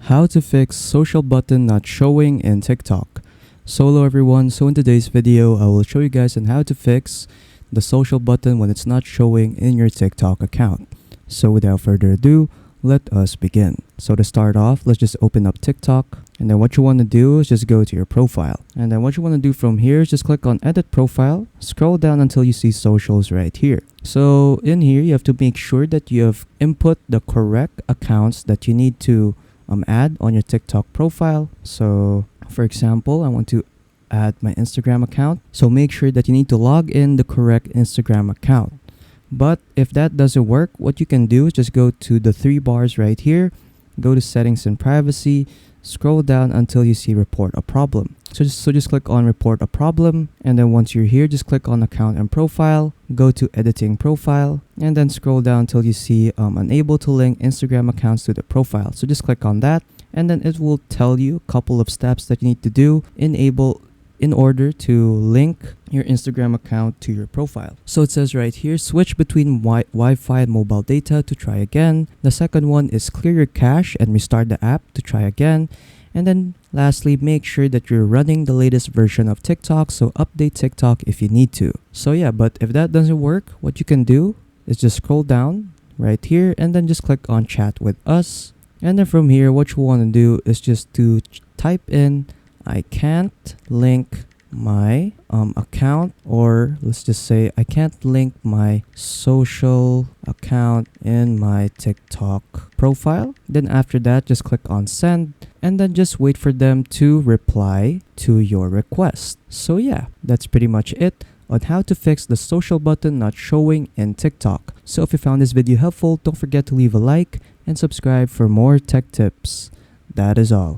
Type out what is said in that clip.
How to fix social button not showing in TikTok. So hello everyone, so in today's video I will show you guys on how to fix the social button when it's not showing in your TikTok account. So without further ado, let us begin. So to start off, let's just open up TikTok, and then what you want to do is just go to your profile, and then what you want to do from here is just click on edit profile, scroll down until you see socials right here. So in here you have to make sure that you have input the correct accounts that you need to add on your TikTok profile. So for example, I want to add my Instagram account, so make sure that you need to log in the correct Instagram account. But if that doesn't work, what you can do is just go to the three bars right here, go to settings and privacy, scroll down until you see report a problem. So just click on report a problem, and then once you're here, just click on account and profile, go to editing profile, and then scroll down until you see unable to link Instagram accounts to the profile. So just click on that, and then it will tell you a couple of steps that you need to do in order to link your Instagram account to your profile. So it says right here, switch between Wi-Fi and mobile data to try again. The second one is clear your cache and restart the app to try again. And then lastly, make sure that you're running the latest version of TikTok, so update TikTok if you need to. So yeah, but if that doesn't work, what you can do is just scroll down right here and then just click on chat with us. And then from here, what you want to do is just to type in I can't link my account, or let's just say I can't link my social account in my TikTok profile. Then after that, just click on send, and then just wait for them to reply to your request. So yeah, that's pretty much it on how to fix the social button not showing in TikTok. So if you found this video helpful, don't forget to leave a like and subscribe for more tech tips. That is all.